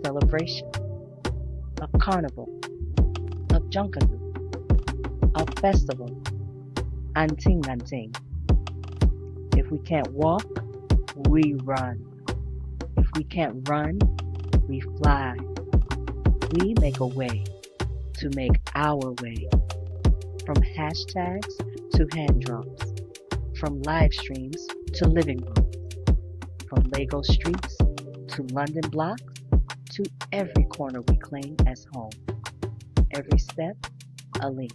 celebration, a carnival, a junkanoo, a festival, anting anting. If we can't walk, we run. If we can't run, we fly. We make a way to make our way. From hashtags to hand drums, from live streams to living rooms, from Lego streets to London blocks, to every corner we claim as home. Every step, a link.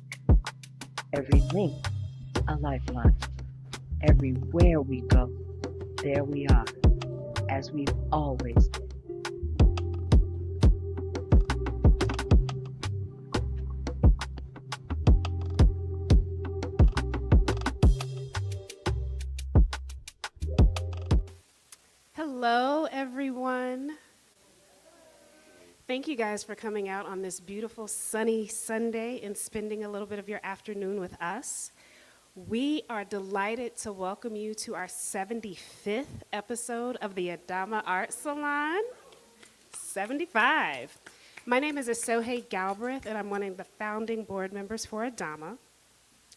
Every link, a lifeline. Everywhere we go, there we are, as we've always been. Hello, everyone. Thank you guys for coming out on this beautiful sunny Sunday and spending a little bit of your afternoon with us. We are delighted to welcome you to our 75th episode of the ADAMA Arts Salon. 75. My name is Asohe Galbraith, and I'm one of the founding board members for ADAMA.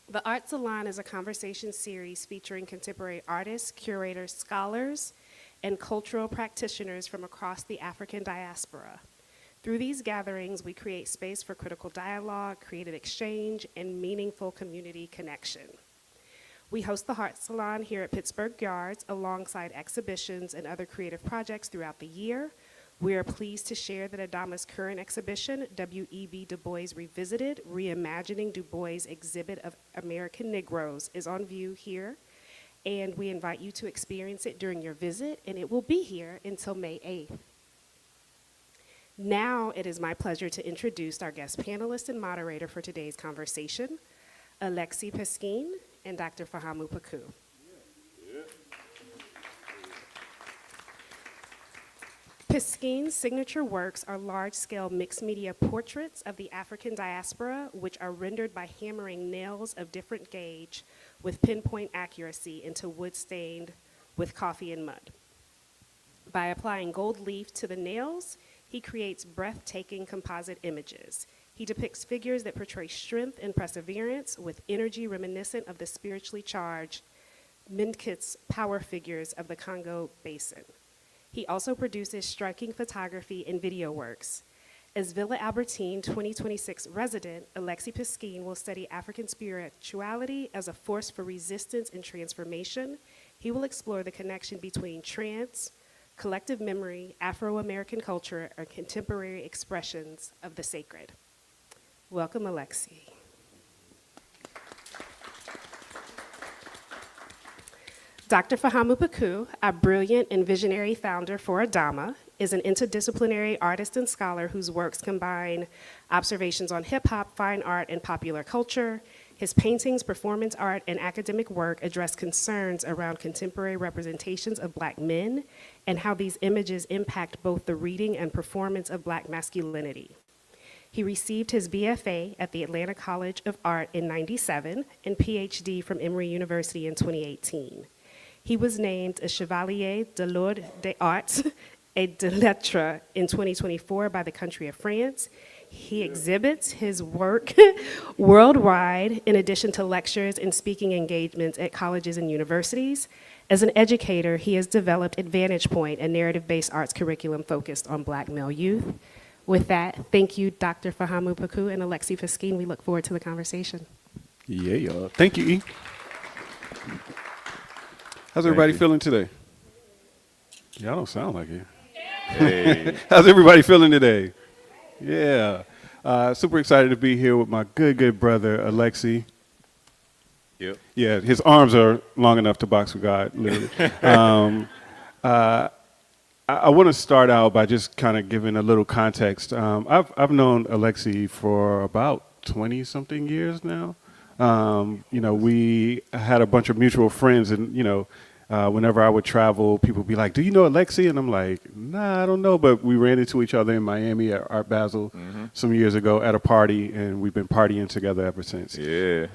The Arts Salon is a conversation series featuring contemporary artists, curators, scholars, and cultural practitioners from across the African diaspora. Through these gatherings, we create space for critical dialogue, creative exchange, and meaningful community connection. We host the Arts Salon here at Pittsburgh Yards alongside exhibitions and other creative projects throughout the year. We are pleased to share that ADAMA's current exhibition, W.E.B. Du Bois Revisited, Reimagining Du Bois' Exhibit of American Negroes, is on view here. And we invite you to experience it during your visit, and it will be here until May 8th. Now it is my pleasure to introduce our guest panelist and moderator for today's conversation, Alexis Peskin and Dr. Fahamu Pecou. Peskine's signature works are large-scale mixed-media portraits of the African diaspora, which are rendered by hammering nails of different gauge with pinpoint accuracy into wood stained with coffee and mud. By applying gold leaf to the nails, he creates breathtaking composite images. He depicts figures that portray strength and perseverance with energy reminiscent of the spiritually charged Minkisi power figures of the Congo Basin. He also produces striking photography and video works. As Villa Albertine 2026 resident, Alexis Peskin will study African spirituality as a force for resistance and transformation. He will explore the connection between trance, collective memory, Afro-American culture, and contemporary expressions of the sacred. Welcome, Alexis. Dr. Fahamu Pecou, a brilliant and visionary founder for ADAMA, is an interdisciplinary artist and scholar whose works combine observations on hip-hop, fine art, and popular culture. His paintings, performance art, and academic work address concerns around contemporary representations of Black men and how these images impact both the reading and performance of Black masculinity. He received his BFA at the Atlanta College of Art in '97 and PhD from Emory University in 2018. He was named a Chevalier de l'Ordre des Arts et des Lettres in 2024 by the country of France. He exhibits his work worldwide, in addition to lectures and speaking engagements at colleges and universities. As an educator, he has developed Advantage Point, a narrative-based arts curriculum focused on Black male youth. With that, thank you, Dr. Fahamu Pecou and Alexis Peskin. We look forward to the conversation. Yeah. Thank you, E. How's everybody feeling today? Y'all don't sound like it. Hey. How's everybody feeling today? Yeah. Super excited to be here with my good brother, Alexis. Yep. Yeah, his arms are long enough to box with God, literally. I want to start out by just kind of giving a little context. I've known Alexis for about 20-something years now. We had a bunch of mutual friends, and whenever I would travel, people would be like, "Do you know Alexi?" And I'm like, "Nah, I don't know." But we ran into each other in Miami at Art Basel some years ago at a party, and we've been partying together ever since. Yeah.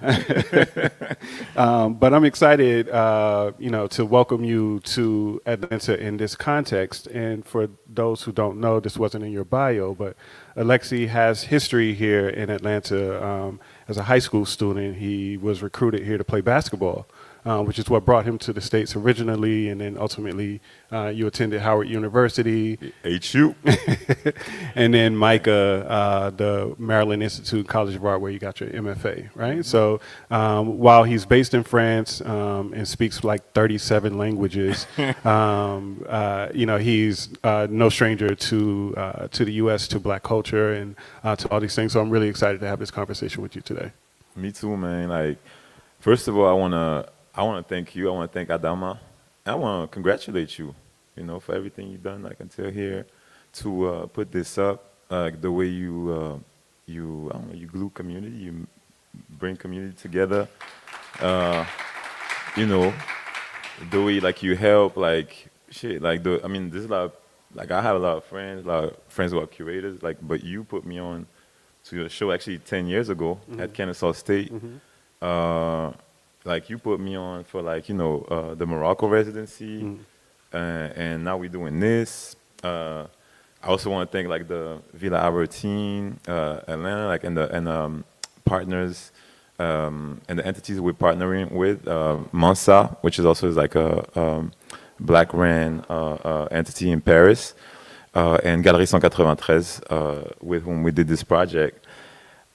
But I'm excited, to welcome you to Atlanta in this context. And for those who don't know, this wasn't in your bio, but Alexi has history here in Atlanta. As a high school student, he was recruited here to play basketball, which is what brought him to the States originally, and then ultimately you attended Howard University. HU. And then Micah, the Maryland Institute College of Art, where you got your MFA, right? So while he's based in France and speaks like 37 languages, he's no stranger to the U.S., to Black culture, and to all these things. So I'm really excited to have this conversation with you today. Me too, man. Like, first of all, I wanna thank you. I wanna thank ADAMA. I wanna congratulate you, for everything you've done, like until here, to put this up, the way you glue community, you bring community together. The way like you help, like shit, like this is a lot of, like I have a lot of friends who are curators, like, but you put me on to your show actually 10 years ago at Kennesaw State. Like you put me on for the Morocco residency, and now we're doing this. I also want to thank like the Villa Albertine, Atlanta, like and partners and the entities we're partnering with, Mansa, which is also like a Black ran entity in Paris, and Galerie 193, with whom we did this project.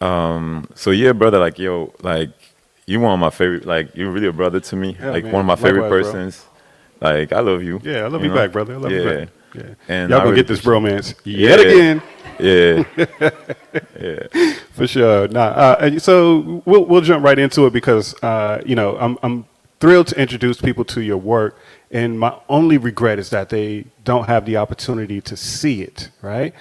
So yeah, brother, like yo, like. You one of my favorite, like you're really a brother to me, yeah, like man. one of my favorite Likewise, persons. Like I love you. Yeah, I love you back, brother. I love you back. Yeah. And y'all gonna get this bromance yet again. Yeah. Yeah. For sure. So we'll jump right into it because I'm thrilled to introduce people to your work, and my only regret is that they don't have the opportunity to see it, right?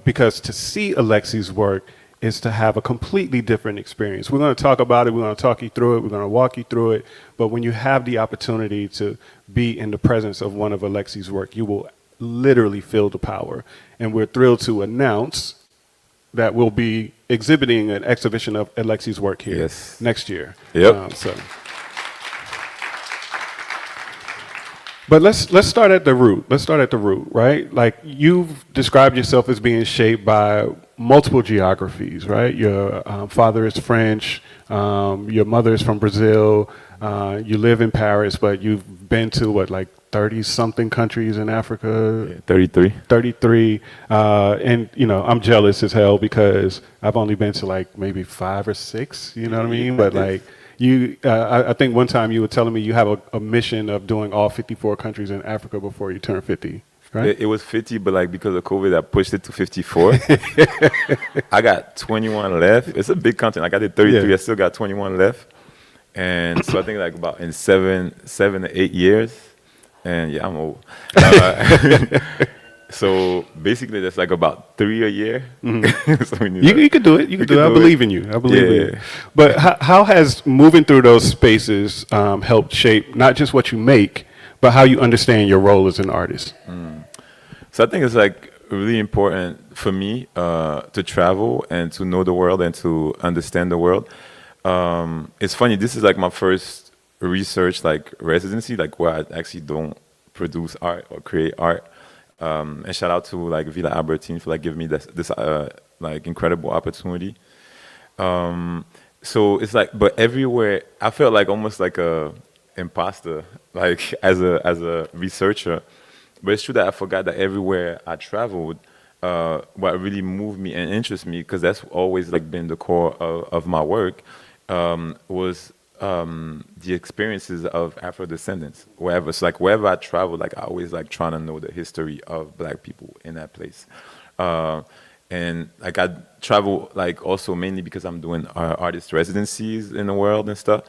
Because to see Alexi's work is to have a completely different experience. We're going to talk about it. We're going to talk you through it. We're going to walk you through it. But when you have the opportunity to be in the presence of one of Alexi's work, you will literally feel the power. And we're thrilled to announce that we'll be exhibiting an exhibition of Alexi's work here next year. Yep. But let's start at the root. Let's start at the root, right? Like you've described yourself as being shaped by multiple geographies, right? Your father is French, your mother is from Brazil, you live in Paris, but you've been to what, like 30-something countries in Africa? Yeah, 33. 33. And, I'm jealous as hell because I've only been to like maybe 5 or 6, you know what I mean? But like, I think one time you were telling me you have a mission of doing all 54 countries in Africa before you turn 50, right? It was 50, but like because of COVID, I pushed it to 54. I got 21 left. It's a big continent. Like I did 33, I still got 21 left. And so I think like about in 7 to 8 years, and yeah, I'm old. So basically, that's like about 3 a year. So you could do it. You could do it. I believe in you. I believe in you. But how has moving through those spaces helped shape not just what you make, but how you understand your role as an artist? So I think it's like really important for me to travel and to know the world and to understand the world. It's funny. This is like my first research like residency, like where I actually don't produce art or create art. And shout out to like Villa Albertine for like giving me this like incredible opportunity. So it's like, but everywhere I felt like almost like a imposter, like as a researcher. But it's true that I forgot that everywhere I traveled, what really moved me and interested me, because that's always like been the core of my work, was the experiences of Afro descendants, wherever. So like wherever I traveled, like I always like trying to know the history of Black people in that place. And like I travel like also mainly because I'm doing artist residencies in the world and stuff.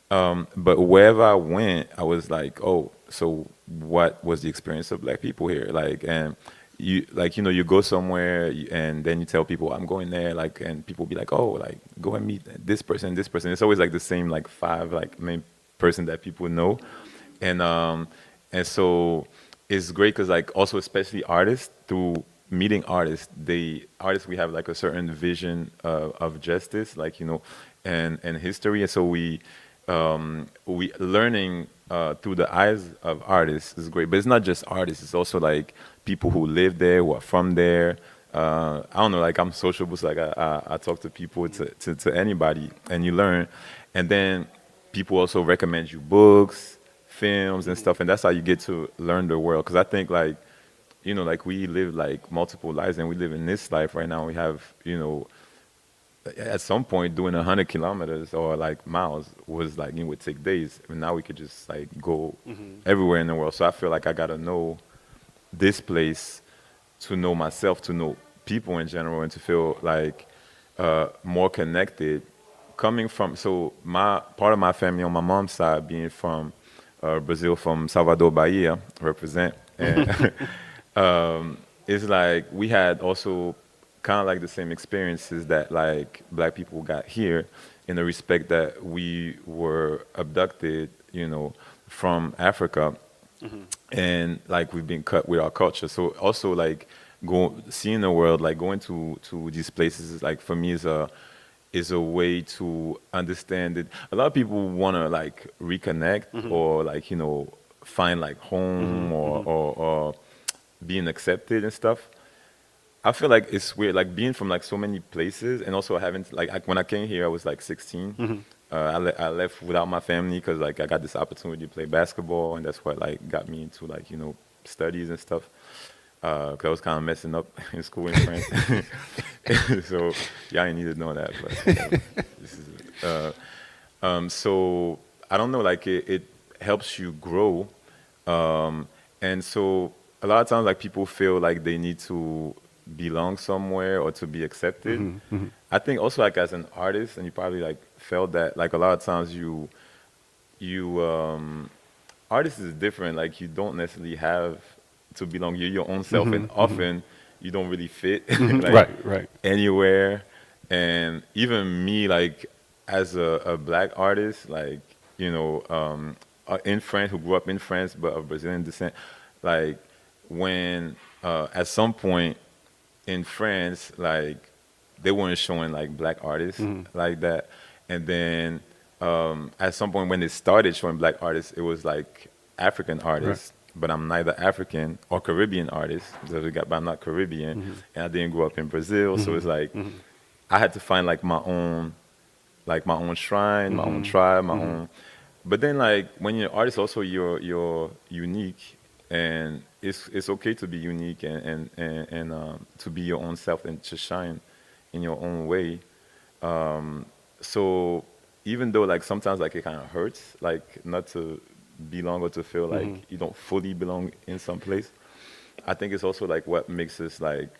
But wherever I went, I was like, oh, so what was the experience of Black people here? Like, and you like, you go somewhere and then you tell people I'm going there, like, and people be like, oh, like go and meet this person, this person. It's always like the same like 5 like main person that people know. And so it's great because like also especially artists through meeting artists, we have like a certain vision of justice, like and history, and so we learning through the eyes of artists is great. But it's not just artists; it's also like people who live there, who are from there. I don't know, like I'm sociable, so like I talk to people, to anybody, and you learn. And then people also recommend you books, films, and stuff, and that's how you get to learn the world. Because I think like, like we live like multiple lives, and we live in this life right now. We have, at some point doing 100 kilometers or like miles was like, it would take days, and now we could just like go everywhere in the world. So I feel like I gotta know this place to know myself, to know people in general, and to feel like more connected. Coming from, so my part of my family on my mom's side being from Brazil, from Salvador, Bahia, represent, and it's like we had also kind of like the same experiences that like black people got here, in the respect that we were abducted, from Africa, and like we've been cut with our culture. So also like seeing the world, like going to these places is like, for me, is a way to understand it. A lot of people want to like reconnect, or like find like home, or being accepted and stuff. I feel like it's weird, like being from like so many places, and also having when I came here, I was like 16. I left without my family because like I got this opportunity to play basketball, and that's what like got me into like studies and stuff. Because I was kind of messing up in school in France. So y'all ain't need to know that, but this is so I don't know, like it helps you grow, and so a lot of times like people feel like they need to belong somewhere or to be accepted. I think also like as an artist, and you probably like felt that like a lot of times you artist is different. Like you don't necessarily have to belong. You're your own self, and often you don't really fit like Right. anywhere. And even me, like as a black artist, like in France, who grew up in France but of Brazilian descent, like when at some point in France, like they weren't showing like black artists like that, and then at some point when they started showing black artists, it was like African artists. But I'm neither African or Caribbean artist, but I'm not Caribbean, and I didn't grow up in Brazil, so it's like I had to find like my own shrine, my own tribe, my own. But then like when you're an artist, also you're unique, and it's okay to be unique, and to be your own self and to shine in your own way. So even though like sometimes like it kind of hurts, like not to belong or to feel like you don't fully belong in some place, I think it's also like what makes us like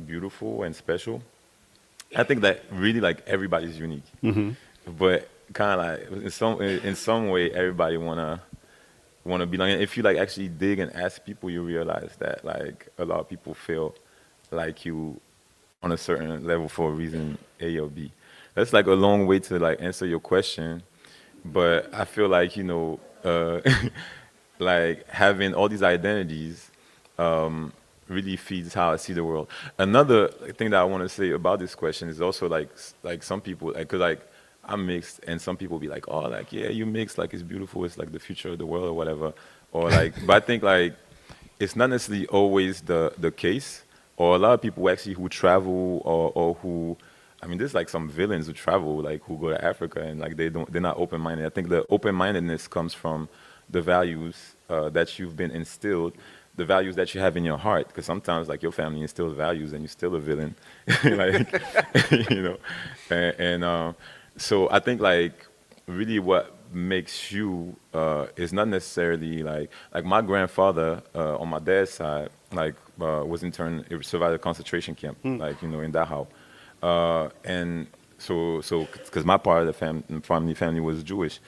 beautiful and special. I think that really like everybody's unique, but kind of like in some way everybody wanna belong. And if you like actually dig and ask people, you realize that like a lot of people feel like you on a certain level for a reason A or B. That's like a long way to like answer your question, but I feel like like having all these identities really feeds how I see the world. Another thing that I want to say about this question is also like some people, because like I'm mixed, and some people be like, oh, like yeah, you mixed, like it's beautiful, it's like the future of the world or whatever, or like. But I think like it's not necessarily always the case, or a lot of people actually who travel or who. I mean, there's like some villains who travel, like who go to Africa, and like they're not open-minded. I think the open-mindedness comes from the values that you've been instilled, the values that you have in your heart. Because sometimes like your family instills values, and you're still a villain, like and so I think like really what makes you is not necessarily like my grandfather on my dad's side was interned, survived a concentration camp, like in Dachau. And so because my part of the family was Jewish,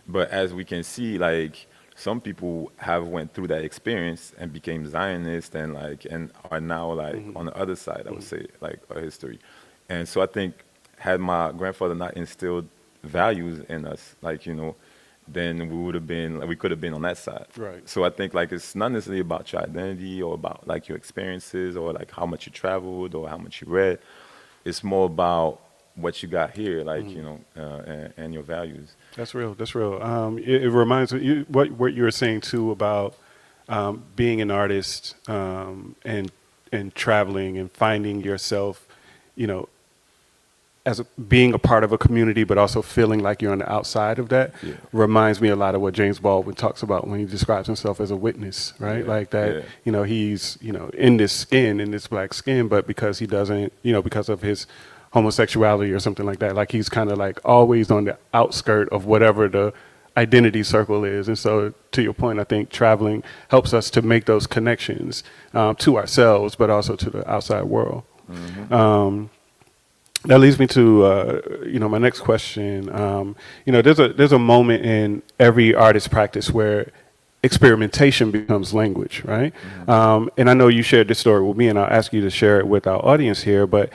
but as we can see, like some people have went through that experience and became Zionists, and are now like on the other side, I would say, like a history. And so I think had my grandfather not instilled values in us, like then we could have been on that side. Right. So I think like it's not necessarily about your identity or about like your experiences or like how much you traveled or how much you read. It's more about what you got here, like and your values. That's real. That's real. It reminds me what you were saying too about being an artist and traveling and finding yourself, as being a part of a community, but also feeling like you're on the outside of that. Yeah. Reminds me a lot of what James Baldwin talks about when he describes himself as a witness, right? Yeah. Like that, he's, in this black skin, but because he doesn't, because of his homosexuality or something like that, like he's kind of like always on the outskirt of whatever the identity circle is. And so to your point, I think traveling helps us to make those connections to ourselves, but also to the outside world. That leads me to, my next question. There's a moment in every artist practice where experimentation becomes language, right? And I know you shared this story with me, and I'll ask you to share it with our audience here, but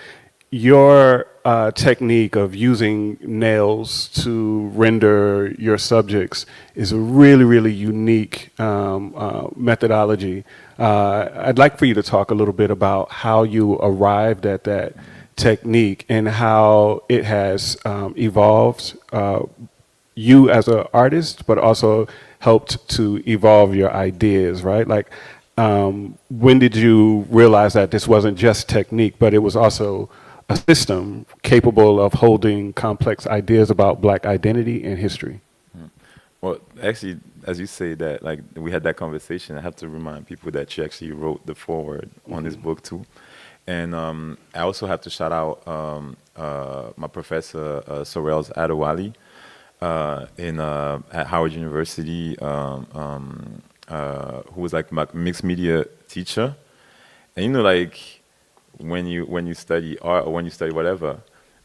your technique of using nails to render your subjects is a really, really unique methodology. I'd like for you to talk a little bit about how you arrived at that technique and how it has evolved you as an artist, but also helped to evolve your ideas, right? Like, when did you realize that this wasn't just technique, but it was also a system capable of holding complex ideas about Black identity and history? Well, actually, as you say that, like we had that conversation, I have to remind people that you actually wrote the foreword on this book too. And I also have to shout out my professor, Sorrells Adewale, at Howard University, who was like my mixed media teacher. And like when you study art or when you study whatever,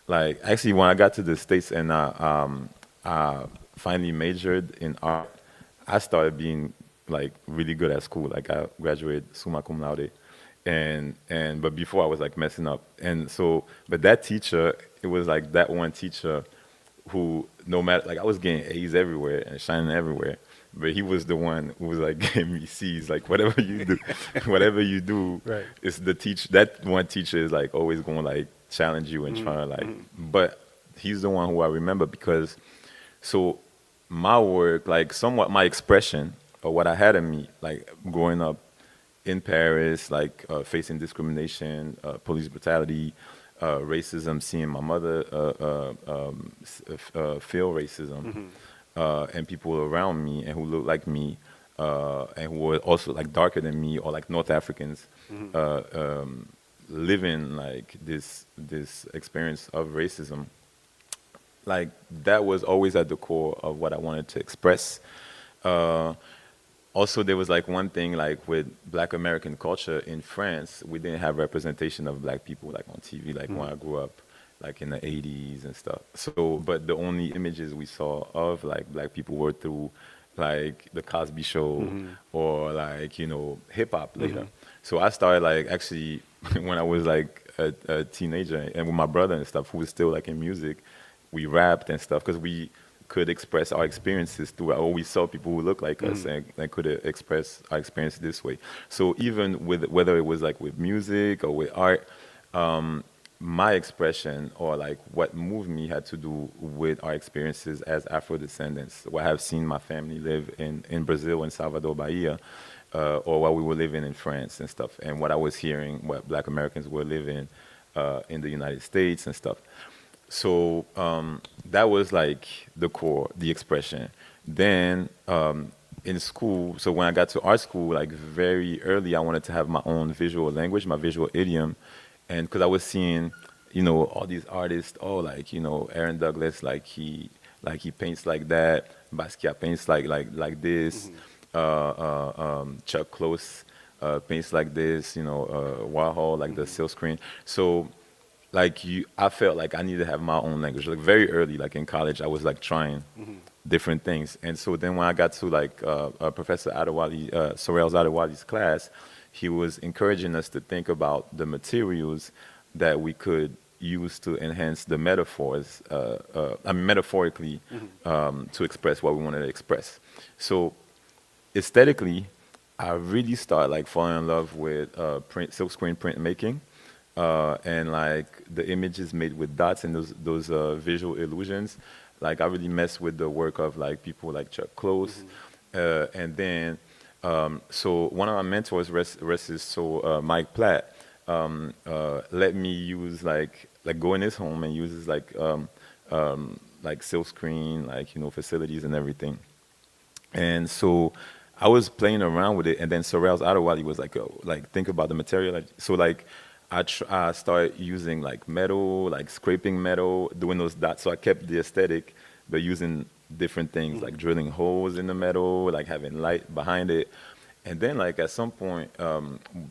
like actually when I got to the States and I finally majored in art, I started being like really good at school. Like I graduated summa cum laude. But before I was like messing up. And so, but that teacher, it was like that one teacher who, no matter, like I was getting A's everywhere and shining everywhere, but he was the one who was like giving me C's, like whatever you do, Right. It's that one teacher is like always going to like challenge you and trying to like, but he's the one who I remember because, so my work, like somewhat my expression or what I had in me, like growing up in Paris, like facing discrimination, police brutality, racism, seeing my mother feel racism, and people around me and who looked like me, and who were also like darker than me or like North Africans, living like this experience of racism. Like that was always at the core of what I wanted to express. Also, there was like one thing like with Black American culture in France, we didn't have representation of Black people like on TV, like when I grew up, like in the 80s and stuff. So, but the only images we saw of like Black people were through like the Cosby Show or like, hip hop later. So I started like actually when I was like a teenager and with my brother and stuff who was still like in music, we rapped and stuff because we could express our experiences through, or we saw people who looked like us and could express our experience this way. So even with whether it was like with music or with art, my expression or like what moved me had to do with our experiences as Afro-descendants. What I've seen my family live in Brazil, in Salvador, Bahia, or what we were living in France and stuff, and what I was hearing, what Black Americans were living in the United States and stuff. So that was like the core, the expression. Then in school, so when I got to art school, like very early, I wanted to have my own visual language, my visual idiom. And because I was seeing, all these artists, like, Aaron Douglas, like he paints like that. Basquiat paints like this. Chuck Close paints like this, Warhol, like the silk screen. So like I felt like I needed to have my own language. Like very early, like in college, I was like trying different things. And so then when I got to like Professor Adewale, Sorrells Adewale's class, he was encouraging us to think about the materials that we could used to enhance the metaphors, metaphorically, to express what we wanted to express. So aesthetically, I really started like falling in love with silkscreen printmaking, and like the images made with dots and those visual illusions. Like I really messed with the work of like people like Chuck Close, and then so one of my mentors, Mike Platt, let me use like go in his home and use his like silkscreen, like, you know, facilities and everything. And so I was playing around with it, and then Sorrel's Adewale was like, think about the material. So like I started using like metal, like scraping metal, doing those dots. So I kept the aesthetic, but using different things like drilling holes in the metal, like having light behind it. And then like at some point,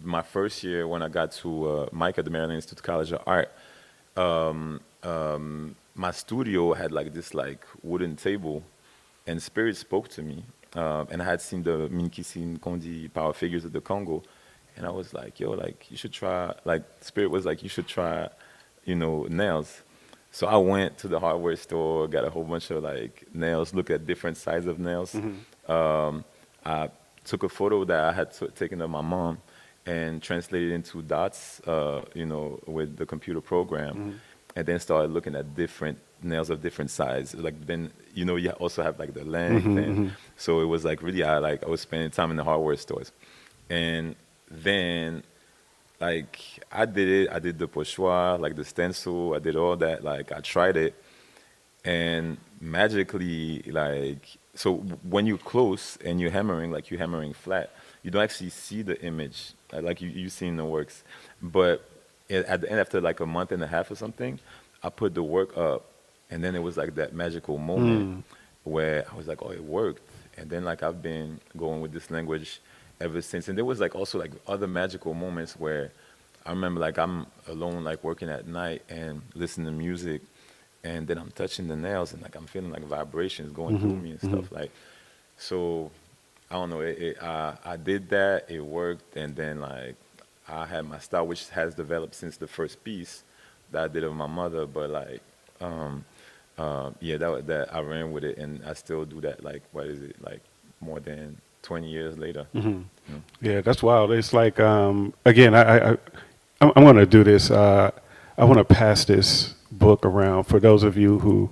my first year when I got to Mike at the Maryland Institute College of Art, my studio had like this like wooden table, and Spirit spoke to me. And I had seen the Minkisi and Kondi power figures of the Congo. And I was like, yo, like, you should try, like, Spirit was like, you should try, you know, nails. So I went to the hardware store, got a whole bunch of, like, nails, looked at different sizes of nails. I took a photo that I had taken of my mom and translated into dots, you know, with the computer program. And then started looking at different nails of different size. Like then, you know, you also have like the length. And so it was like really, I was spending time in the hardware stores. And then like I did it. I did the pochoir, like the stencil. I did all that. Like I tried it, and magically, like, so when you're close and you're hammering, like you're hammering flat, you don't actually see the image like you see in the works. But at the end, after like a month and a half or something, I put the work up, and then it was like that magical moment where I was like, oh, it worked. And then like I've been going with this language ever since. And there was like also like other magical moments where I remember like I'm alone, like working at night and listening to music, and then I'm touching the nails and like I'm feeling like vibrations going through me and stuff. Like, so I don't know, I did that, it worked, and then like I had my style, which has developed since the first piece that I did of my mother. But like, yeah, that I ran with it, and I still do that. Like, what is it? Like more than 20 years later. You know? Yeah, that's wild. It's like, again, I'm going to do this. I want to pass this book around for those of you who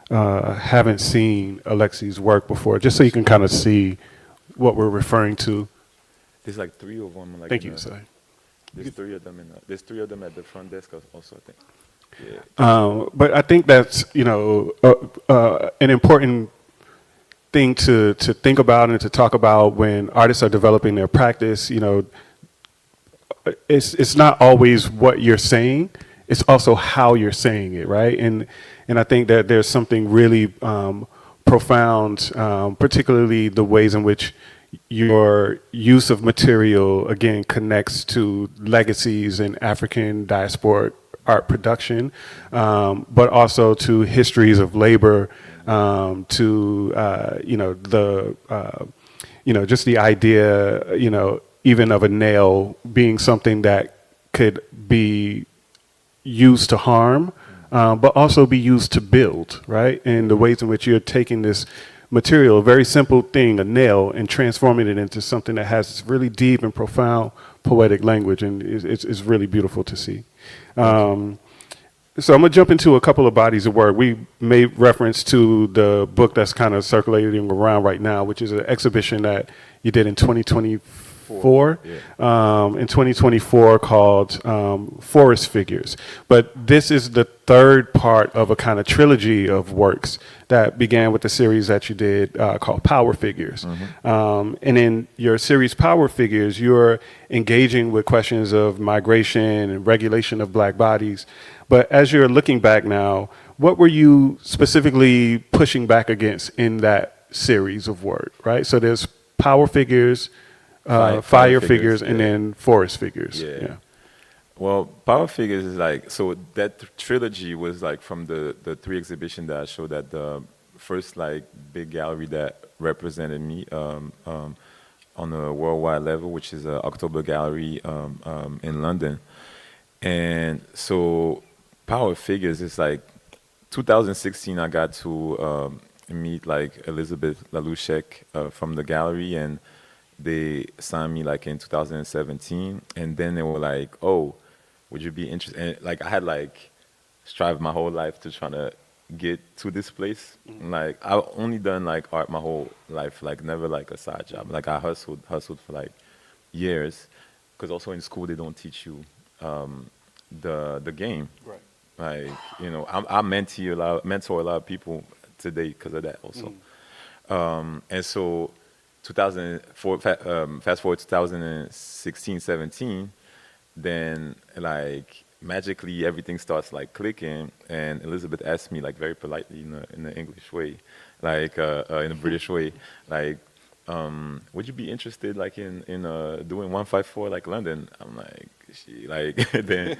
haven't seen Alexis' work before, just so you can kind of see what we're referring to. There's like 3 of them. Like, thank you, sir. There's 3 of them there's 3 of them at the front desk also, I think. Yeah. But I think that's, you know, an important thing to think about and to talk about when artists are developing their practice. You know, it's not always what you're saying, it's also how you're saying it, right? And I think that there's something really profound, particularly the ways in which your use of material, again, connects to legacies in African diasporic art production, but also to histories of labor, to you know, the you know, just the idea, you know, even of a nail being something that could be used to harm, but also be used to build, right? And the ways in which you're taking this material, a very simple thing, a nail, and transforming it into something that has this really deep and profound poetic language, and it's really beautiful to see. So I'm going to jump into a couple of bodies of work. We made reference to the book that's kind of circulating around right now, which is an exhibition that you did in 2024, in 2024 called Forest Figures. But this is the third part of a kind of trilogy of works that began with the series that you did called Power Figures. And in your series Power Figures, you're engaging with questions of migration and regulation of Black bodies. But as you're looking back now, what were you specifically pushing back against in that series of work, right? So there's Power Figures, Fire Figures, and then Forest Figures. Yeah. Well, Power Figures is like, so that trilogy was like from the 3 exhibitions that I showed at the first like big gallery that represented me on a worldwide level, which is October Gallery in London. And so power figures. It's like 2016. I got to meet like Elizabeth Lalouchek from the gallery, and they signed me like in 2017. And then they were like, "Oh, would you be interested?" And like I had like strived my whole life to try to get to this place. Like I've only done like art my whole life, like never like a side job. Like I hustled for like years, because also in school they don't teach you the game. Right. Like I mentor a lot of people today because of that also. And so 2004, fast forward 2016, 17, then like magically everything starts like clicking, and Elizabeth asked me like very politely in the English way, like in a British way, like would you be interested like in doing 154 like London? I'm like, she like then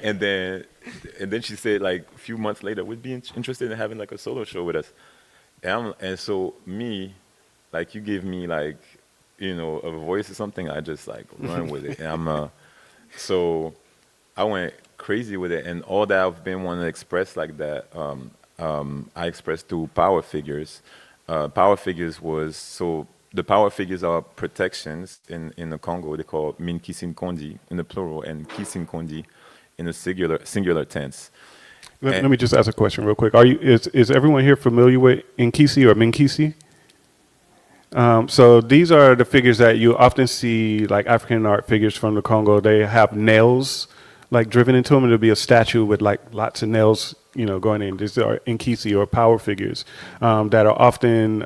and then she said like a few months later, would be interested in having like a solo show with us. And so me, like you give me like a voice or something, I just like run with it, and so I went crazy with it, and all that I've been wanting to express like that, I expressed through power figures. Power figures was so. The power figures are protections in the Congo. They call Minkisi Kondi in the plural and Kisi Kondi in the singular tense. Let me just ask a question real quick. Is everyone here familiar with Inkisi or Minkisi? So these are the figures that you often see, like African art figures from the Congo. They have nails like driven into them. It'll be a statue with like lots of nails, going in. These are Inkisi or power figures that are often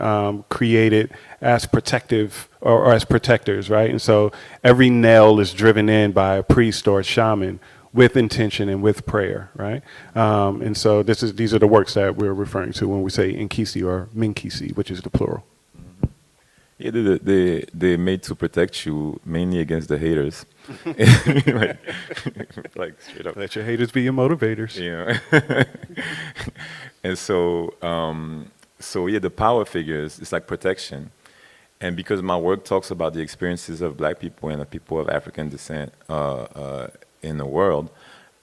created as protective or as protectors, right? And so every nail is driven in by a priest or a shaman with intention and with prayer, right? And so these are the works that we're referring to when we say Inkisi or Minkisi, which is the plural. Yeah, they're made to protect you mainly against the haters. like straight up. Let your haters be your motivators. And so, yeah, the power figures, it's like protection. And because my work talks about the experiences of Black people and the people of African descent in the world,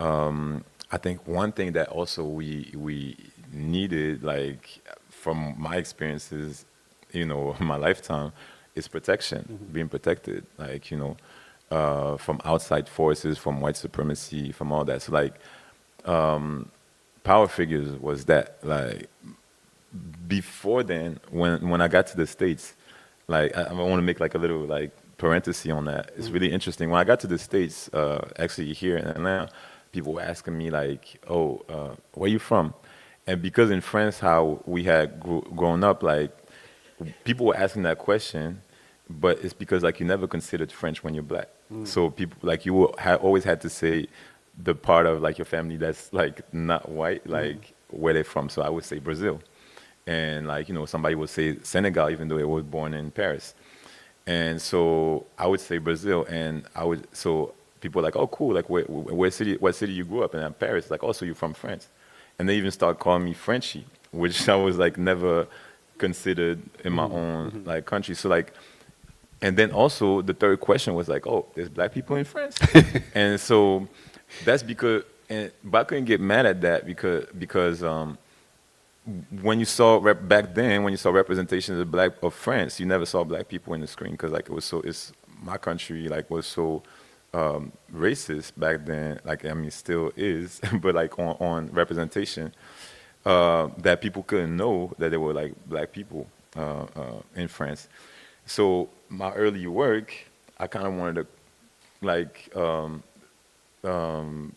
I think one thing that also we needed, like from my experiences, my lifetime, is protection, being protected, like, from outside forces, from white supremacy, from all that. So like, power figures was that. Like, before then, when I got to the States, like, I want to make like a little like parenthesis on that. It's really interesting. When I got to the States, actually here in Atlanta, people were asking me like, "Oh, where you from?" And because in France, how we had grown up, like, people were asking that question, but it's because like you never considered French when you're Black. So people like you always had to say the part of like your family that's like not white, like where they're from. So I would say Brazil, and like somebody would say Senegal, even though it was born in Paris. And so I would say Brazil, and so people were like, "Oh, cool! Like what city you grew up in?" And Paris, like, "Oh, so you're from France?" And they even start calling me Frenchie, which I was like never considered in my own like country. So like, and then also the third question was like, "Oh, there's Black people in France?" And so that's because, but I couldn't get mad at that because when you saw back then, when you saw representations of France, you never saw Black people in the screen, because like it's my country like was so racist back then. Like, I mean, still is, but like on representation, that people couldn't know that there were like Black people in France. So my early work, I kind of wanted to like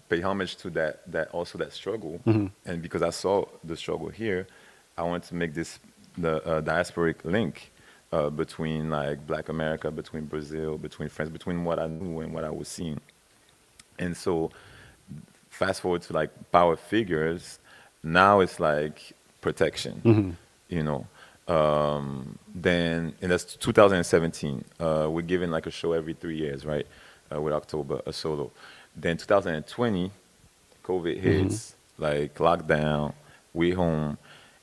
pay homage to that struggle, and because I saw the struggle here, I wanted to make the diasporic link between like Black America, between Brazil, between France, between what I knew and what I was seeing. And so fast forward to like power figures, now it's like protection, then, and that's 2017. We're giving like a show every 3 years, right? With October, a solo. Then 2020, COVID hits, like lockdown, we home.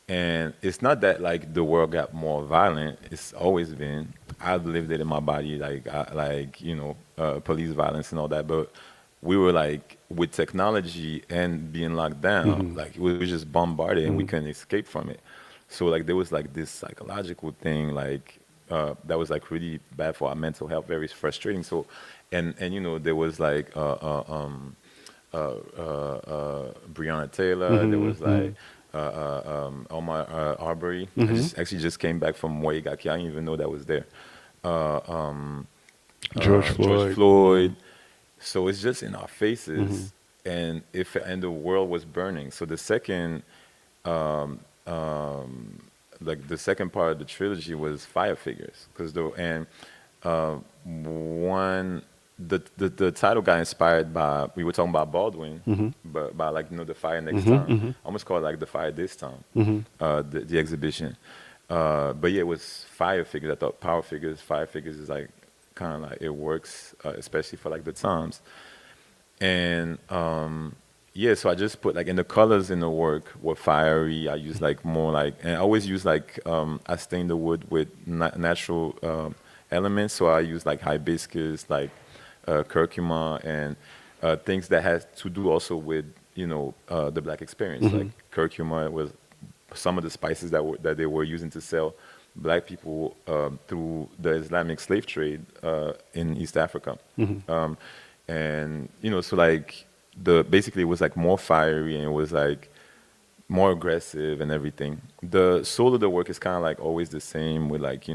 And it's not that like the world got more violent. It's always been. I've lived it in my body, like police violence and all that. But we were like with technology and being locked down, like we were just bombarded and we couldn't escape from it. So like there was like this psychological thing like that was like really bad for our mental health, very frustrating. So and you know there was like Breonna Taylor, there was like Omar Arbery. Actually just came back from where he got killed. I didn't even know that was there. George Floyd. George Floyd. So it's just in our faces, and the world was burning. So the second, like the second part of the trilogy was fire figures, because the title got inspired by, we were talking about Baldwin, but by like the fire next time. I almost call it like the fire this time, the exhibition. But yeah, it was fire figures. I thought power figures, fire figures is like kind of like it works, especially for like the times. And yeah, so I just put like in the colors in the work were fiery. I use like more like, and I always use like I stain the wood with natural elements. So I use like hibiscus, like curcuma, and things that has to do also with the Black experience. Like curcuma was some of the spices that they were using to sell Black people through the Islamic slave trade in East Africa. And so like basically it was like more fiery, and it was like more aggressive and everything. The soul of the work is kind of like always the same, with like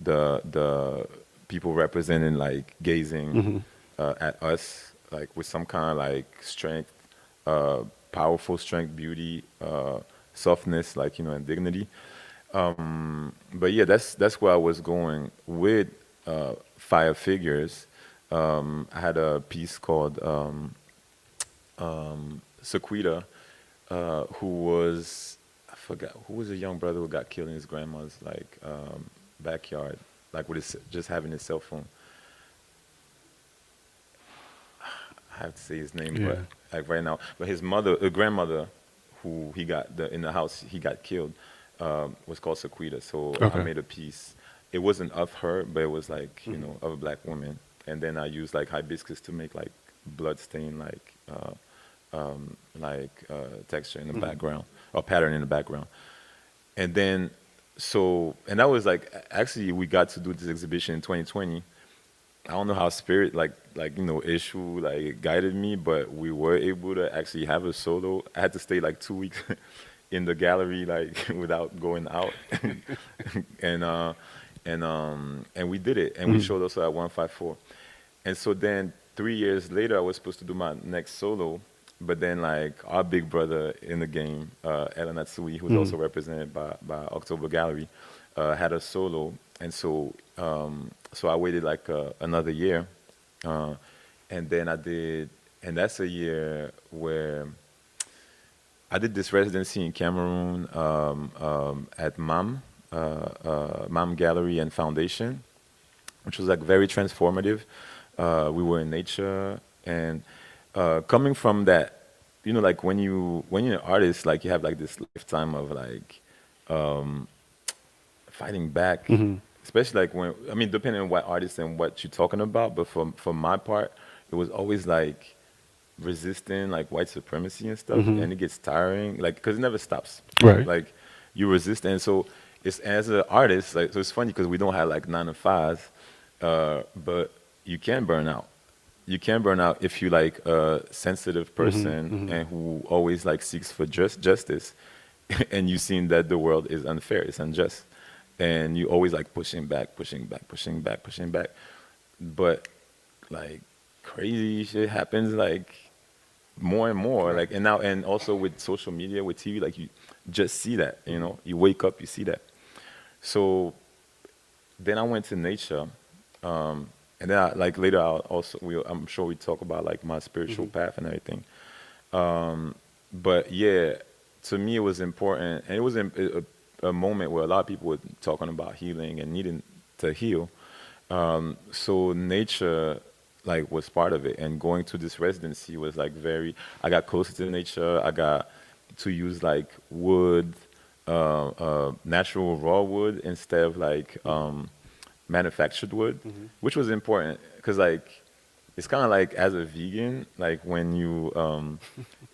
the people representing like gazing at us, like with some kind of like strength, powerful strength, beauty, softness, like and dignity. But yeah, that's where I was going with fire figures. I had a piece called Sequita, who was, I forgot, who was a young brother who got killed in his grandma's like backyard, like with just having his cell phone. I have to say his name, but like right now. But his grandmother, who he got in the house, he got killed, was called Sequita. So I made a piece. It wasn't of her, but it was like of a Black woman. And then I used like hibiscus to make like blood stain, texture in the background, or pattern in the background. And then and that was like, actually we got to do this exhibition in 2020. I don't know how spirit issue like guided me, but we were able to actually have a solo. I had to stay like 2 weeks in the gallery like without going out, and we did it, and we showed also at 154. And so then 3 years later, I was supposed to do my next solo, but then like our big brother in the game, Ella Natsui, who's also represented by October Gallery, had a solo. And so I waited like another year, and then and that's a year where I did this residency in Cameroon at MAM Gallery and Foundation, which was like very transformative. We were in nature, and coming from that, like when you're an artist, like you have like this lifetime of like fighting back, especially like depending on what artist and what you're talking about. But for my part, it was always like resisting like white supremacy and stuff, and it gets tiring, like because it never stops. Right. Like you resist, and so it's, as an artist, like, so it's funny because we don't have like 9 to 5, but you can burn out. You can burn out if you like a sensitive person and who always like seeks for justice, and you've seen that the world is unfair, it's unjust, and you always like pushing back, but like crazy shit happens like more and more, like, and now, and also with social media, with TV, like you just see that, you wake up, you see that. So then I went to nature, and then later I'm sure we talk about like my spiritual path and everything. But yeah, to me it was important, and it was a moment where a lot of people were talking about healing and needing to heal. So nature like was part of it, and going to this residency was like I got closer to nature. I got to use like wood, natural raw wood instead of like manufactured wood, which was important because like it's kind of like as a vegan, like when you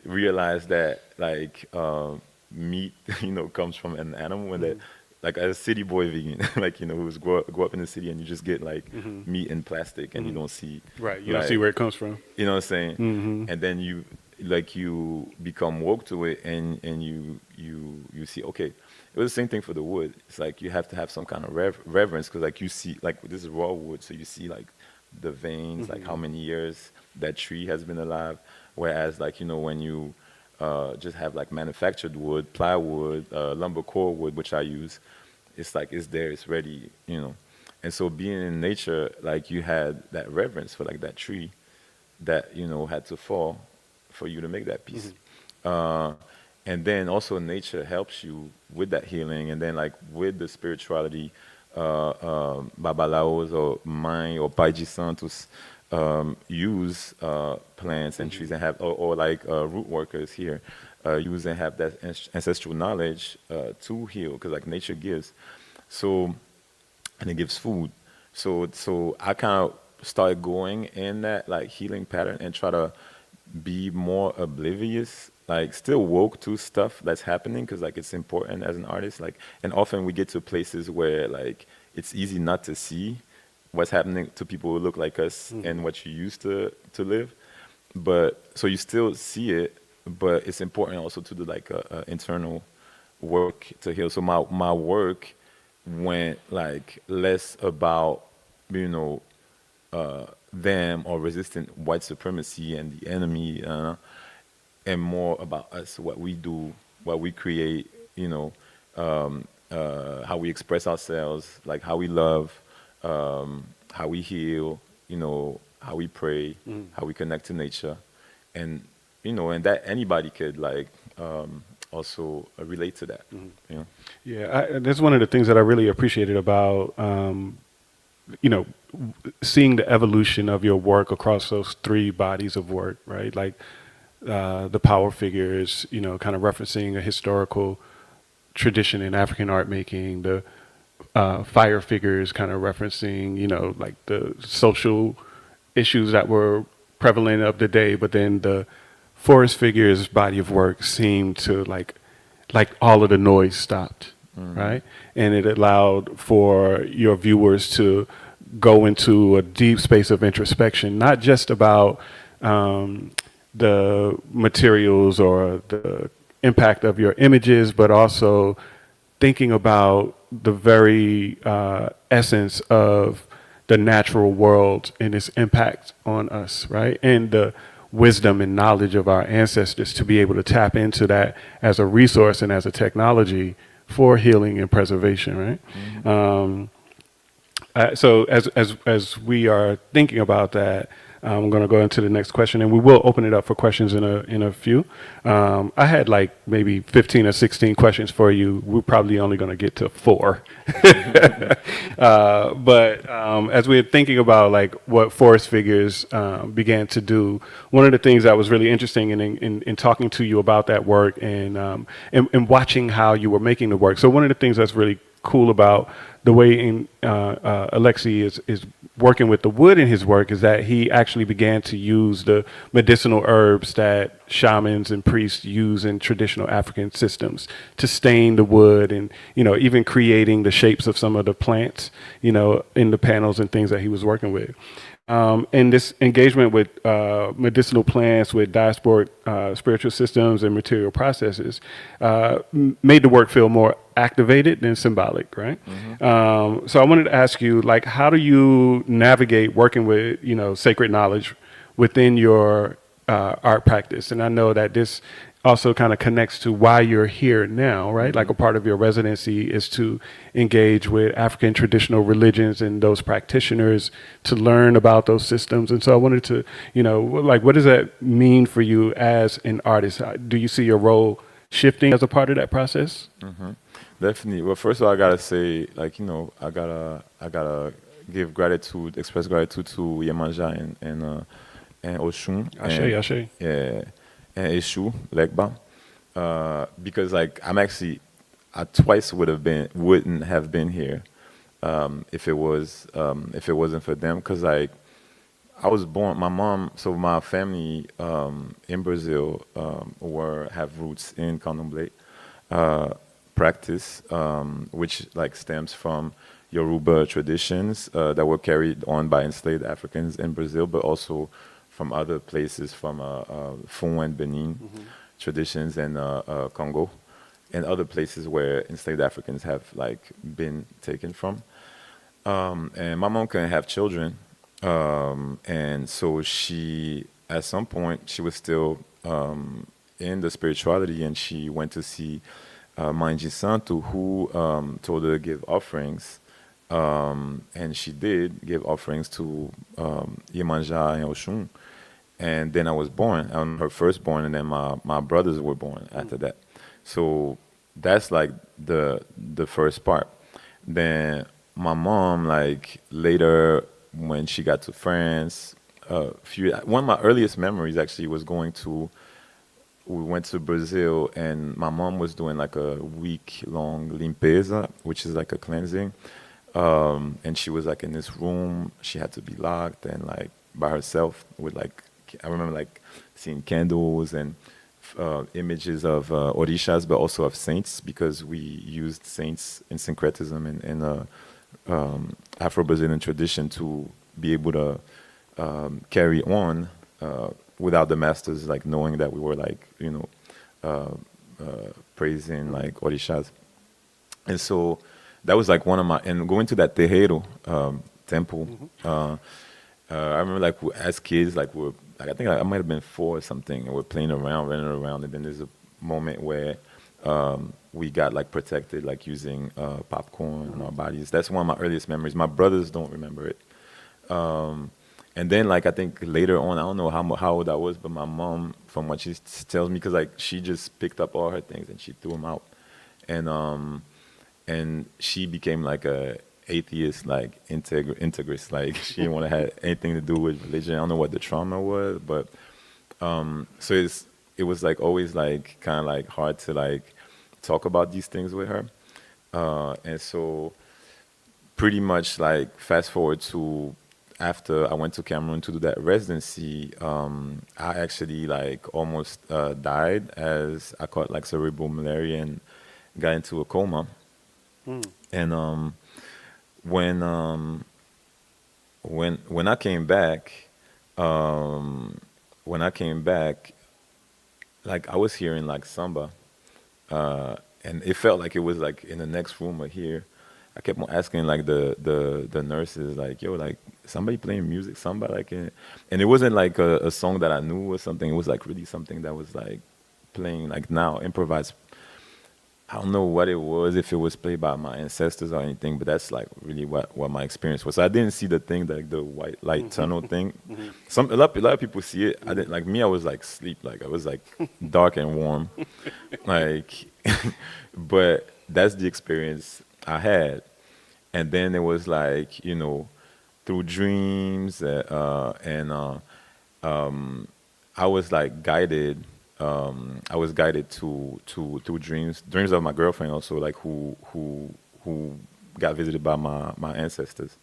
realize that like meat, comes from an animal, and that like as a city boy vegan, like who's grow up in the city, and you just get like meat in plastic, and you don't see Right. You don't see where it comes from. you know what I'm saying, and then you become woke to it, and you see, okay, it was the same thing for the wood. It's like you have to have some kind of reverence, because like you see, like this is raw wood, so you see like the veins, like how many years that tree has been alive. Whereas like when you just have like manufactured wood, plywood, lumber core wood, which I use, it's like it's there, it's ready. And so being in nature, like you had that reverence for like that tree that had to fall for you to make that piece. And then also nature helps you with that healing, and then like with the spirituality, babalaos or Mai or Paiji Santos use plants and trees, and have or like root workers here use and have that ancestral knowledge to heal, because like nature gives. So, and it gives food. So I kind of started going in that like healing pattern and try to be more oblivious, like still woke to stuff that's happening, because like it's important as an artist. Like, and often we get to places where like it's easy not to see what's happening to people who look like us and what you used to live. But so you still see it, but it's important also to do like a internal work to heal. So my work went like less about them or resistant white supremacy and the enemy, and more about us, what we do, what we create, how we express ourselves, like how we love, how we heal, how we pray, how we connect to nature, and and that anybody could like also relate to that. Yeah, that's one of the things that I really appreciated about seeing the evolution of your work across those three bodies of work, right? Like the power figures, kind of referencing a historical tradition in African art making, the fire figures kind of referencing, like the social issues that were prevalent of the day, but then the forest figures body of work seemed to like all of the noise stopped, right? And it allowed for your viewers to go into a deep space of introspection, not just about the materials or the impact of your images, but also thinking about the very essence of the natural world and its impact on us, right? And the wisdom and knowledge of our ancestors, to be able to tap into that as a resource and as a technology for healing and preservation, right? So as we are thinking about that, I'm going to go into the next question, and we will open it up for questions in a few. I had like maybe 15 or 16 questions for you. We're probably only going to get to 4. But as we're thinking about like what forest figures began to do, one of the things that was really interesting in talking to you about that work and watching how you were making the work. So one of the things that's really cool about the way Alexis is working with the wood in his work is that he actually began to use the medicinal herbs that shamans and priests use in traditional African systems to stain the wood, and even creating the shapes of some of the plants in the panels and things that he was working with. And this engagement with medicinal plants, with diasporic spiritual systems and material processes made the work feel more activated than symbolic, right? So I wanted to ask you, like, how do you navigate working with, sacred knowledge within your art practice? And I know that this also kind of connects to why you're here now, right? Like a part of your residency is to engage with African traditional religions and those practitioners to learn about those systems. And so I wanted to, like, what does that mean for you as an artist? Do you see your role shifting as a part of that process? Definitely. Well, first of all, I gotta say, like, I gotta give gratitude, express gratitude to Yemanja and Oshun. Ashe. Yeah. And Eshu, Legba, because like I twice wouldn't have been here if it wasn't for them, because like I was born. My mom, so my family in Brazil have roots in Candomblé practice, which like stems from Yoruba traditions that were carried on by enslaved Africans in Brazil, but also from other places, from Fon and Benin traditions and Congo, and other places where enslaved Africans have like been taken from. And my mom couldn't have children, and so she, at some point, she was still in the spirituality, and she went to see Manji Santo, who told her to give offerings, and she did give offerings to Yemanja and Oshun. And then I was born. I'm her firstborn, and then my brothers were born after that. So that's like the first part. Then my mom, like later when she got to France, one of my earliest memories actually was we went to Brazil, and my mom was doing like a week-long limpeza, which is like a cleansing. And she was like in this room. She had to be locked and like by herself with like, I remember like seeing candles and images of orishas, but also of saints, because we used saints in syncretism in Afro-Brazilian tradition to be able to carry on without the masters like knowing that we were like, praising like orishas. And so that was like one of my, and going to that terreiro temple, I remember like as kids, like I think I might have been 4 or something, and we're playing around, running around, and then there's a moment where we got like protected, like using popcorn on our bodies. That's one of my earliest memories. My brothers don't remember it. And then like I think later on, I don't know how old I was, but my mom, from what she tells me, because like she just picked up all her things and she threw them out, and she became like a atheist, like integrist, like she didn't want to have anything to do with religion. I don't know what the trauma was, but so it was like always like kind of like hard to like talk about these things with her, and so pretty much like fast forward to after I went to Cameroon to do that residency, I actually like almost died as I caught like cerebral malaria and got into a coma. And when I came back, like I was hearing like samba, and it felt like it was like in the next room or here. I kept on asking like the nurses, like, yo, like somebody playing music, samba, like, and it wasn't like a song that I knew or something. It was like really something that was like playing like now improvised. I don't know what it was, if it was played by my ancestors or anything, but that's like really what my experience was. So I didn't see the thing, like the white light tunnel thing. A lot of people see it. I didn't, like me, I was like sleep, like I was like dark and warm, like, but that's the experience I had. And then it was like, through dreams, I was like guided. I was guided to through dreams of my girlfriend also, like who got visited by my ancestors,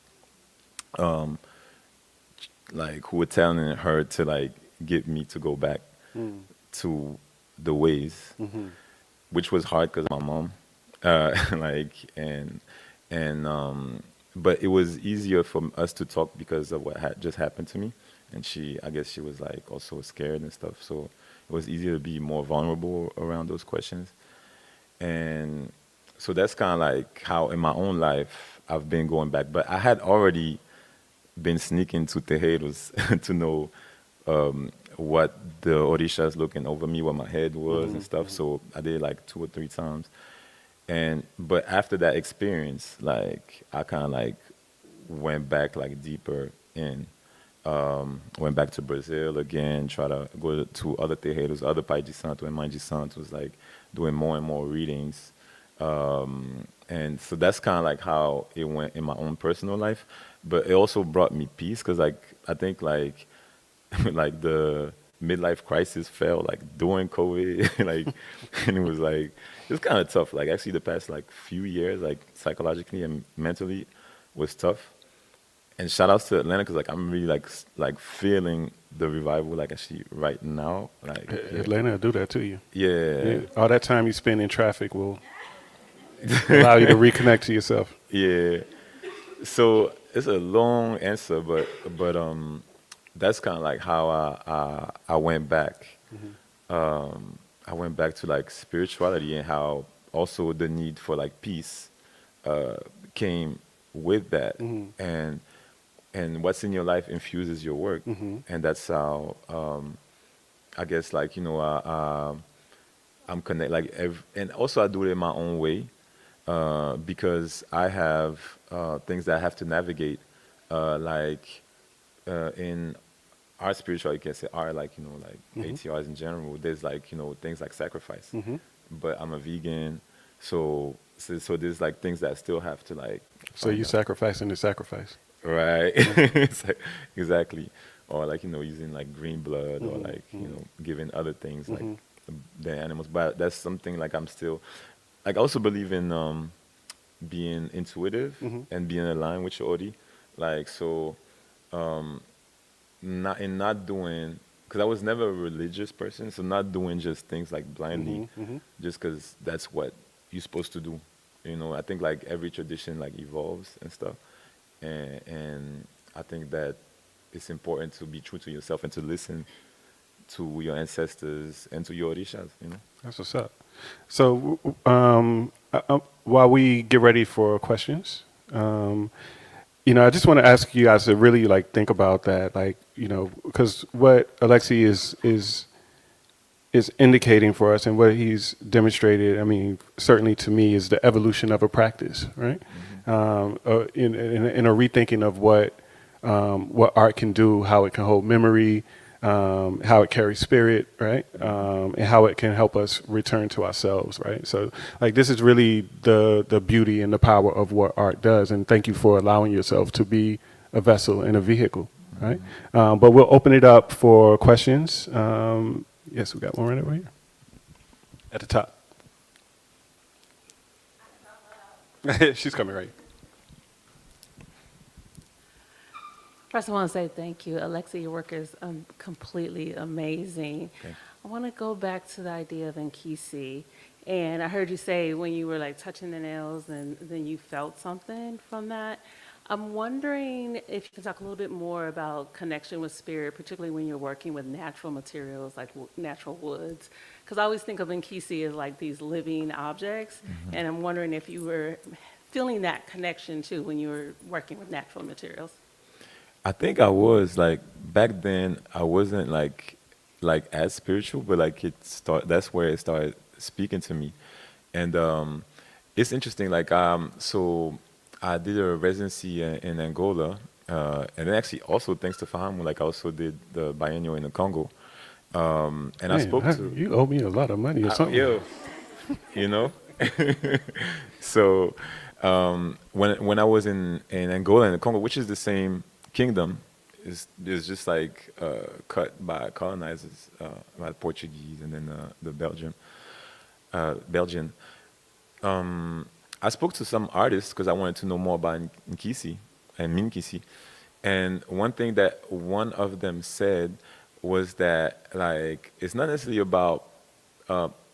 like who were telling her to like get me to go back to the ways, which was hard because my mom, like but it was easier for us to talk because of what had just happened to me, and I guess she was like also scared and stuff, so it was easier to be more vulnerable around those questions. And so that's kind of like how in my own life I've been going back. But I had already been sneaking to terreiros to know what the orishas looking over me, what my head was and stuff. So I did like 2 or 3 times. But after that experience, like I kind of like went back like deeper in. Went back to Brazil again, try to go to other terreiros, other Pai de Santo, and Mãe de Santo was like doing more and more readings. And so that's kind of like how it went in my own personal life. But it also brought me peace because like I think like like the midlife crisis fell like during COVID, like, and it was kind of tough. Like actually the past like few years, like psychologically and mentally was tough. and shout outs to Atlanta because like I'm really like feeling the revival like actually right now. Like Atlanta will do that to you. yeah, All that time you spend in traffic will allow you to reconnect to yourself. yeah. So it's a long answer, but that's kind of like how I went back. I went back to like spirituality and how also the need for like peace came with that, and what's in your life infuses your work, and that's how I guess like I'm connect like and also I do it in my own way because I have things that I have to navigate in art spirituality, you can say art like like ATRs in general. There's like things like sacrifice, but I'm a vegan, so there's like things that I still have to like. So you sacrificing the sacrifice. Right. It's like, exactly. Or like, using like green blood or like, giving other things like the animals. But that's something like I'm still, like I also believe in being intuitive and being aligned with your Odi. Like, so, not doing, because I was never a religious person, so not doing just things like blindly, just because that's what you're supposed to do. I think like every tradition like evolves and stuff. And I think that it's important to be true to yourself and to listen to your ancestors and to your orishas, That's what's up. So while we get ready for questions, I just want to ask you guys to really like think about that, like, because what Alexi is indicating for us and what he's demonstrated, I mean, certainly to me, is the evolution of a practice, right? In a rethinking of what art can do, how it can hold memory, how it carries spirit, right? And how it can help us return to ourselves, right? So like this is really the beauty and the power of what art does. And thank you for allowing yourself to be a vessel and a vehicle, right? But we'll open it up for questions. Yes, we got one right over here at the top. She's coming right. First, I want to say thank you. Alexi, your work is completely amazing. Okay. I want to go back to the idea of Minkisi. And I heard you say when you were like touching the nails and then you felt something from that. I'm wondering if you can talk a little bit more about connection with spirit, particularly when you're working with natural materials like natural woods. Because I always think of Minkisi as like these living objects. And I'm wondering if you were feeling that connection too when you were working with natural materials. I think I was like back then. I wasn't like as spiritual, but like that's where it started speaking to me, and it's interesting. Like so I did a residency in Angola, and then actually also thanks to Fahamu, like I also did the biennial in the Congo, and Man, I spoke to you owe me a lot of money or something. So when I was in Angola and the Congo, which is the same kingdom, is just like cut by colonizers, by the Portuguese and then the Belgian. I spoke to some artists because I wanted to know more about Minkisi, and one thing that one of them said was that like it's not necessarily about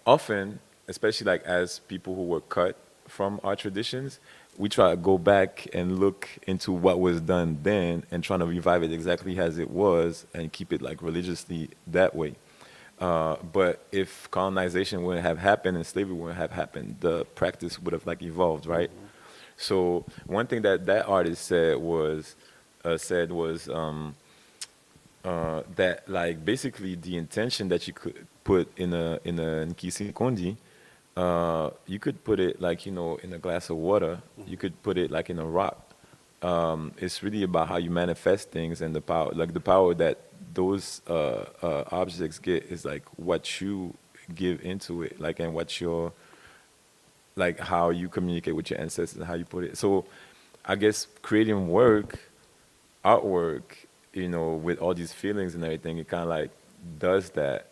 often, especially like as people who were cut from our traditions, we try to go back and look into what was done then and trying to revive it exactly as it was and keep it like religiously that way. But if colonization wouldn't have happened and slavery wouldn't have happened, the practice would have like evolved, right? So one thing that artist said was that like basically the intention that you could put in a Nkisi Kondi, you could put it like in a glass of water. You could put it like in a rock. It's really about how you manifest things and the power that those objects get is like what you give into it, like and what your like how you communicate with your ancestors and how you put it. So I guess creating artwork, with all these feelings and everything, it kind of like does that.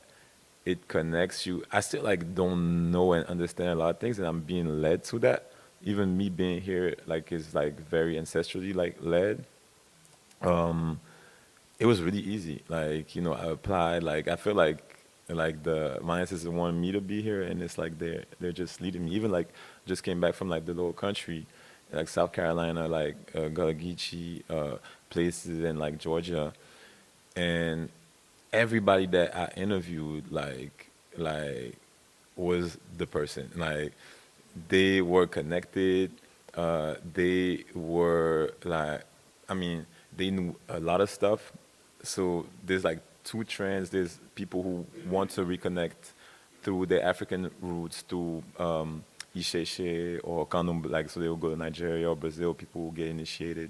It connects you. I still like don't know and understand a lot of things, and I'm being led to that. Even me being here, like, is like very ancestrally like led. it was really easy. Like, you know, I applied. Like, I feel like the my ancestors wanted me to be here, and it's like they're just leading me. Even like just came back from like the little country, like South Carolina, like Gullah Geechee, places, and like Georgia, and everybody that I interviewed, like was the person. Like they were connected. They were like, I mean, they knew a lot of stuff. So there's like two trends. There's people who want to reconnect through their African roots, through Isheshe or Kanum, like so they will go to Nigeria or Brazil. People will get initiated,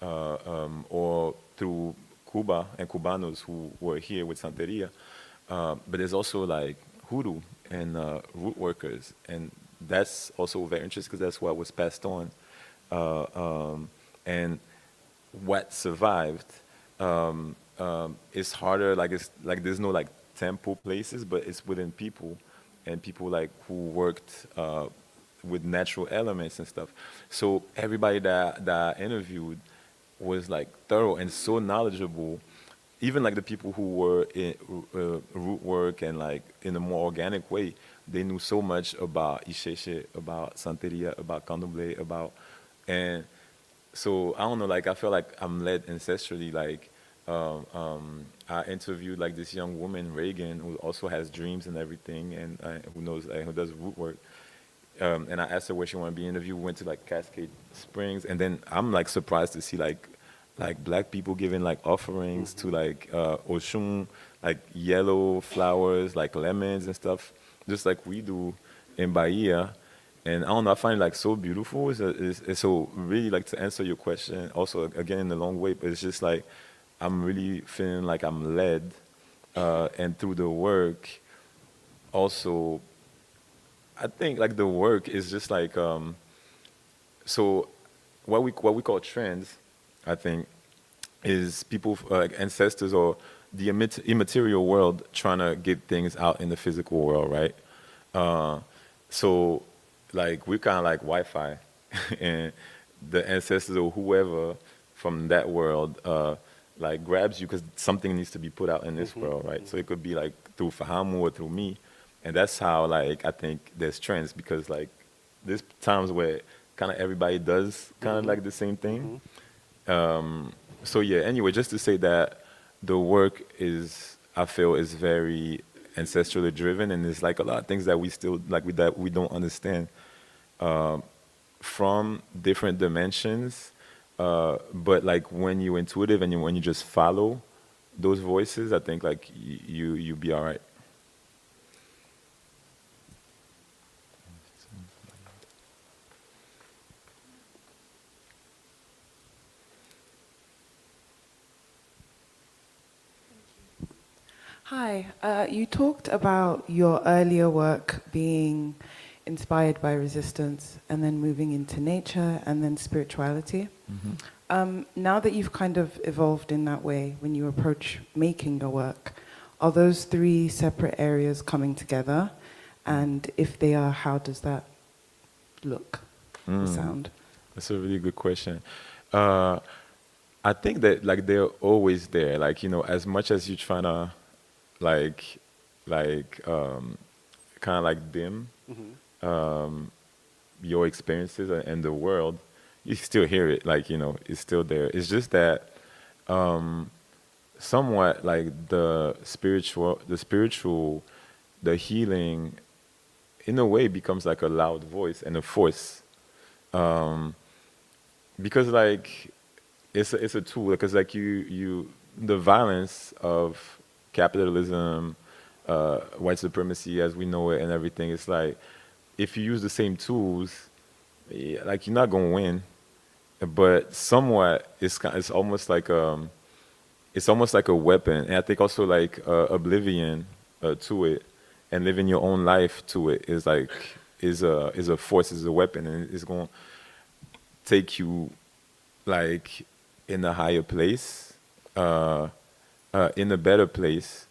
or through Cuba and Cubanos who were here with Santeria. But there's also like hoodoo and root workers, and that's also very interesting because that's what was passed on, and what survived. It's harder, like it's like there's no like temple places, but it's within people, and people like who worked with natural elements and stuff. So everybody that I interviewed was like thorough and so knowledgeable. Even like the people who were in root work and like in a more organic way, they knew so much about Isheshe, about Santeria, about Candomblé, about, and so I don't know, like I feel like I'm led ancestrally. Like I interviewed like this young woman, Reagan, who also has dreams and everything, and who knows, who does root work. And I asked her where she wanted to be interviewed. We went to like Cascade Springs, and then I'm like surprised to see like black people giving like offerings to like Oshun, like yellow flowers, like lemons and stuff, just like we do in Bahia. And I don't know, I find it like so beautiful. It's so really like to answer your question, also again in the long way, but it's just like I'm really feeling like I'm led, and through the work, also, I think like the work is just like so what we call trends, I think, is people like ancestors or the immaterial world trying to get things out in the physical world, right? So like we're kind of like Wi-Fi, and the ancestors or whoever from that world like grabs you because something needs to be put out in this world, right? So it could be like through Fahamu or through me, and that's how like I think there's trends, because like there's times where kind of everybody does kind of like the same thing. So yeah, anyway, just to say that the work is, I feel, is very ancestrally driven, and there's like a lot of things that we still like that we don't understand from different dimensions. But like when you're intuitive and when you just follow those voices, I think like you be all right. Hi, you talked about your earlier work being inspired by resistance and then moving into nature and then spirituality. Now that you've kind of evolved in that way, when you approach making your work, are those three separate areas coming together? And if they are, how does that look, sound? That's a really good question. I think that like they're always there. Like, you know, as much as you're trying to kind of like dim your experiences and the world, you still hear it. Like, you know, it's still there. It's just that somewhat like the spiritual, the healing, in a way becomes like a loud voice and a force, because like it's a tool. Because like the violence of capitalism, white supremacy as we know it, and everything. It's like if you use the same tools, like you're not gonna win. But somewhat, it's almost like a weapon. And I think also like oblivion to it, and living your own life to it is like is a force, is a weapon, and it's gonna take you like in a higher place, in a better place.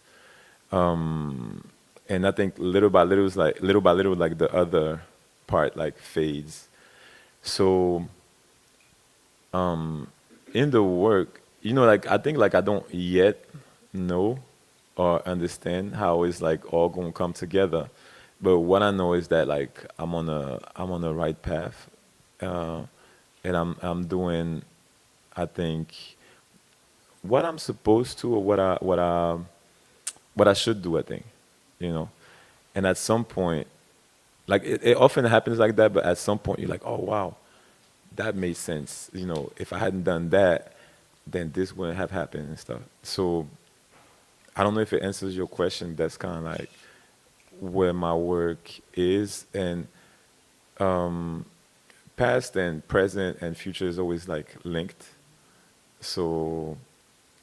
And I think little by little, like the other part like fades. So in the work, you know, like I think like I don't yet know or understand how it's like all gonna come together. But what I know is that like I'm on the right path, uh, and I'm doing, I think, what I'm supposed to, or what I should do. I think, you know, and at some point, like it often happens like that. But at some point, you're like, oh wow, that made sense. You know, if I hadn't done that, then this wouldn't have happened and stuff. So I don't know if it answers your question. That's kind of like where my work is, and past and present and future is always like linked. So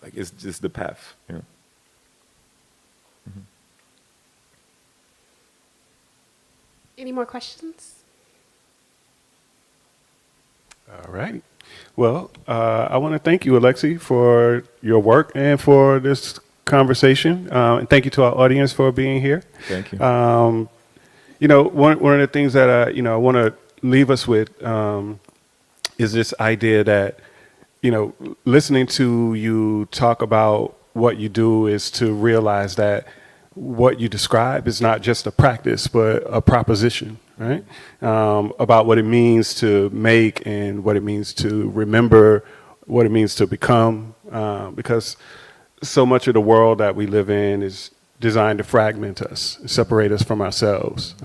like it's just the path, you know. Any more questions? All right. Well, I want to thank you, Alexi, for your work and for this conversation. And thank you to our audience for being here. Thank you. You know, one of the things that I want to leave us with is this idea that, you know, listening to you talk about what you do is to realize that what you describe is not just a practice, but a proposition, right? About what it means to make and what it means to remember, what it means to become, because so much of the world that we live in is designed to fragment us, separate us from ourselves.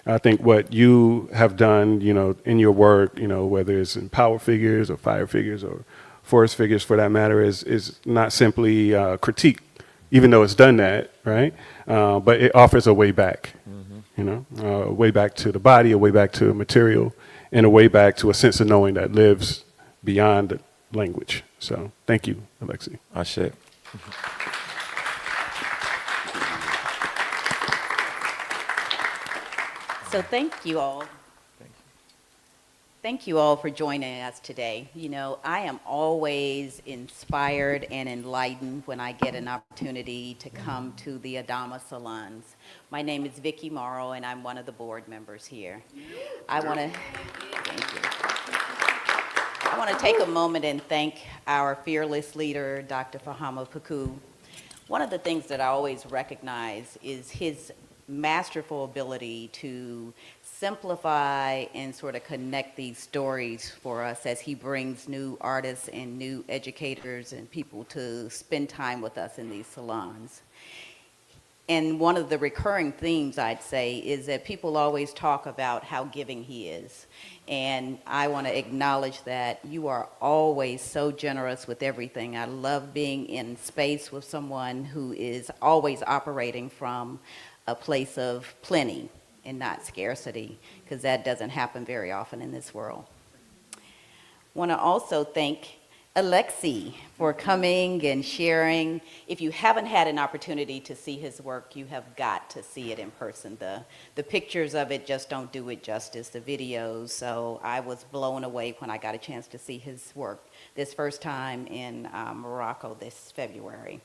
I think what you have done, you know, in your work, you know, whether it's in power figures or fire figures or forest figures for that matter, is not simply critique, even though it's done that, right? But it offers a way back, you know, a way back to the body, a way back to material, and a way back to a sense of knowing that lives beyond the language. So thank you, Alexi. Ashe. So thank you all. Thank you all for joining us today. You know, I am always inspired and enlightened when I get an opportunity to come to the ADAMA salons. My name is Vicki Morrow, and I'm one of the board members here. I want to take a moment and thank our fearless leader, Dr. Fahamu Pecou. One of the things that I always recognize is his masterful ability to simplify and sort of connect these stories for us as he brings new artists and new educators and people to spend time with us in these salons. And one of the recurring themes, I'd say, is that people always talk about how giving he is. And I want to acknowledge that you are always so generous with everything. I love being in space with someone who is always operating from a place of plenty and not scarcity, because that doesn't happen very often in this world. Want to also thank Alexi for coming and sharing. If you haven't had an opportunity to see his work, you have got to see it in person. The pictures of it just don't do it justice, the videos. So I was blown away when I got a chance to see his work this first time in Morocco this February.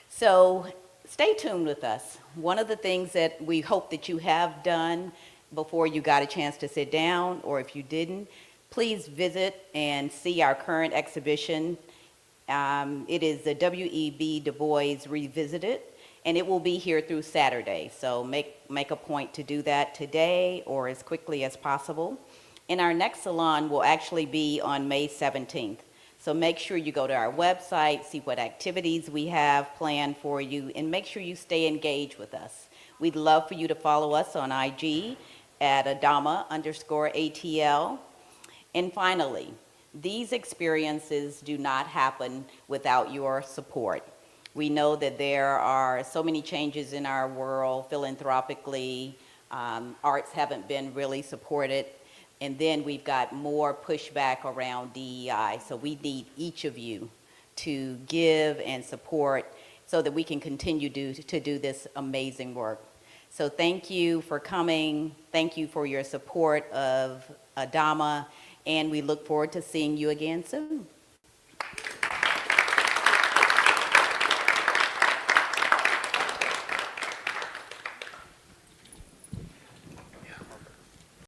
So stay tuned with us. One of the things that we hope that you have done before you got a chance to sit down, or if you didn't, please visit and see our current exhibition. It is the W.E.B. Du Bois Revisited, and it will be here through Saturday. So make a point to do that today or as quickly as possible. And our next salon will actually be on May 17th. So make sure you go to our website, see what activities we have planned for you, and make sure you stay engaged with us. We'd love for you to follow us on IG at ADAMA_ATL. And finally, these experiences do not happen without your support. We know that there are so many changes in our world philanthropically. Arts haven't been really supported. And then we've got more pushback around DEI. So we need each of you to give and support so that we can continue to do this amazing work. So thank you for coming. Thank you for your support of ADAMA. And we look forward to seeing you again soon.